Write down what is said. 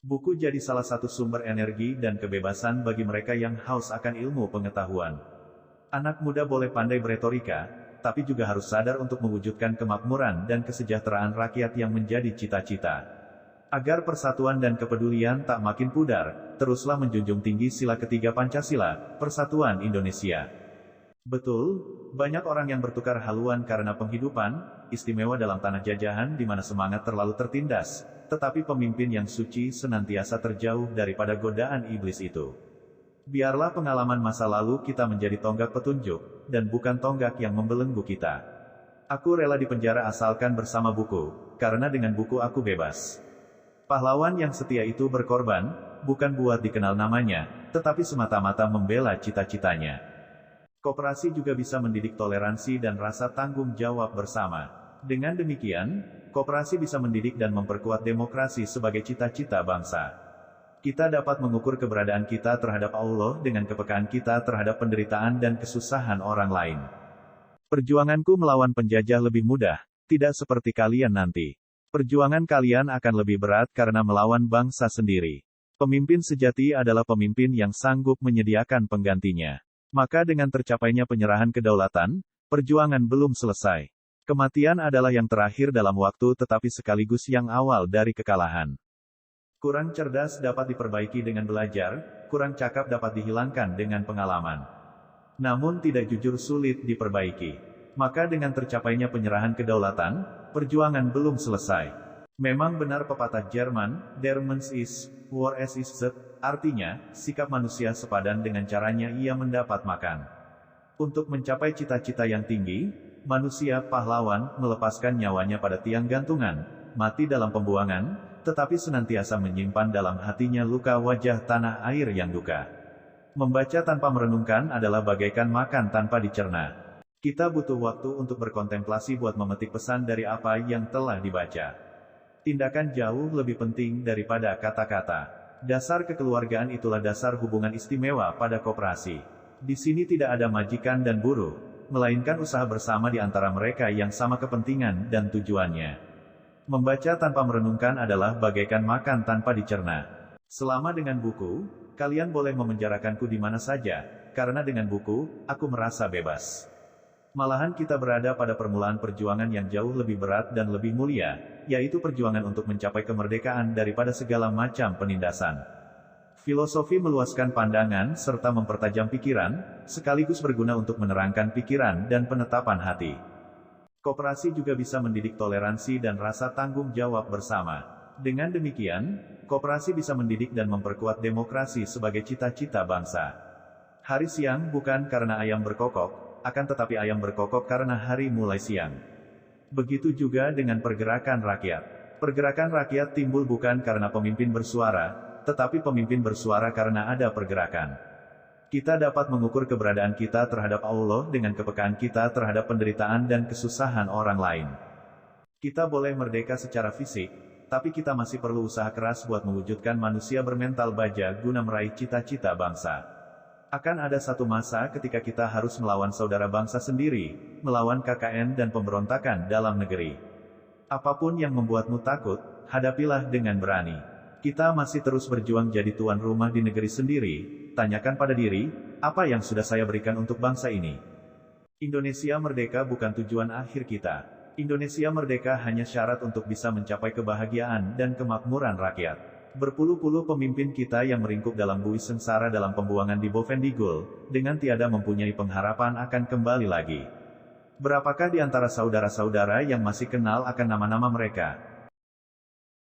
Buku jadi salah satu sumber energi dan kebebasan bagi mereka yang haus akan ilmu pengetahuan. Anak muda boleh pandai beretorika, tapi juga harus sadar untuk mewujudkan kemakmuran dan kesejahteraan rakyat yang menjadi cita-cita. Agar persatuan dan kepedulian tak makin pudar, teruslah menjunjung tinggi sila ketiga Pancasila, Persatuan Indonesia. Betul, banyak orang yang bertukar haluan karena penghidupan istimewa dalam tanah jajahan di mana semangat terlalu tertindas, tetapi pemimpin yang suci senantiasa terjauh daripada godaan iblis itu. Biarlah pengalaman masa lalu kita menjadi tonggak petunjuk, dan bukan tonggak yang membelenggu kita. Aku rela dipenjara asalkan bersama buku, karena dengan buku aku bebas. Pahlawan yang setia itu berkorban, bukan buat dikenal namanya, tetapi semata-mata membela cita-citanya. Koperasi juga bisa mendidik toleransi dan rasa tanggung jawab bersama. Dengan demikian, koperasi bisa mendidik dan memperkuat demokrasi sebagai cita-cita bangsa. Kita dapat mengukur keberadaan kita terhadap Allah dengan kepekaan kita terhadap penderitaan dan kesusahan orang lain. Perjuanganku melawan penjajah lebih mudah, tidak seperti kalian nanti. Perjuangan kalian akan lebih berat karena melawan bangsa sendiri. Pemimpin sejati adalah pemimpin yang sanggup menyediakan penggantinya. Maka dengan tercapainya penyerahan kedaulatan, perjuangan belum selesai. Kematian adalah yang terakhir dalam waktu tetapi sekaligus yang awal dari kekalahan. Kurang cerdas dapat diperbaiki dengan belajar, kurang cakap dapat dihilangkan dengan pengalaman. Namun tidak jujur sulit diperbaiki. Maka dengan tercapainya penyerahan kedaulatan, perjuangan belum selesai. Memang benar pepatah Jerman, Der Mensch ist, war es ist zet, artinya, sikap manusia sepadan dengan caranya ia mendapat makan. Untuk mencapai cita-cita yang tinggi, manusia pahlawan melepaskan nyawanya pada tiang gantungan, mati dalam pembuangan, tetapi senantiasa menyimpan dalam hatinya luka wajah tanah air yang duka. Membaca tanpa merenungkan adalah bagaikan makan tanpa dicerna. Kita butuh waktu untuk berkontemplasi buat memetik pesan dari apa yang telah dibaca. Tindakan jauh lebih penting daripada kata-kata. Dasar kekeluargaan itulah dasar hubungan istimewa pada koperasi. Di sini tidak ada majikan dan buruh, melainkan usaha bersama di antara mereka yang sama kepentingan dan tujuannya. Membaca tanpa merenungkan adalah bagaikan makan tanpa dicerna. Selama dengan buku, kalian boleh memenjarakanku di mana saja, karena dengan buku, aku merasa bebas. Malahan kita berada pada permulaan perjuangan yang jauh lebih berat dan lebih mulia, yaitu perjuangan untuk mencapai kemerdekaan daripada segala macam penindasan. Filosofi meluaskan pandangan serta mempertajam pikiran, sekaligus berguna untuk menerangkan pikiran dan penetapan hati. Koperasi juga bisa mendidik toleransi dan rasa tanggung jawab bersama. Dengan demikian, koperasi bisa mendidik dan memperkuat demokrasi sebagai cita-cita bangsa. Hari siang bukan karena ayam berkokok, akan tetapi ayam berkokok karena hari mulai siang. Begitu juga dengan pergerakan rakyat. Pergerakan rakyat timbul bukan karena pemimpin bersuara, tetapi pemimpin bersuara karena ada pergerakan. Kita dapat mengukur keberadaan kita terhadap Allah dengan kepekaan kita terhadap penderitaan dan kesusahan orang lain. Kita boleh merdeka secara fisik, tapi kita masih perlu usaha keras buat mewujudkan manusia bermental baja guna meraih cita-cita bangsa. Akan ada satu masa ketika kita harus melawan saudara bangsa sendiri, melawan KKN dan pemberontakan dalam negeri. Apapun yang membuatmu takut, hadapilah dengan berani. Kita masih terus berjuang jadi tuan rumah di negeri sendiri, tanyakan pada diri, apa yang sudah saya berikan untuk bangsa ini? Indonesia merdeka bukan tujuan akhir kita. Indonesia merdeka hanya syarat untuk bisa mencapai kebahagiaan dan kemakmuran rakyat. Berpuluh-puluh pemimpin kita yang meringkuk dalam buih sengsara dalam pembuangan di Bovendigul, dengan tiada mempunyai pengharapan akan kembali lagi. Berapakah di antara saudara-saudara yang masih kenal akan nama-nama mereka?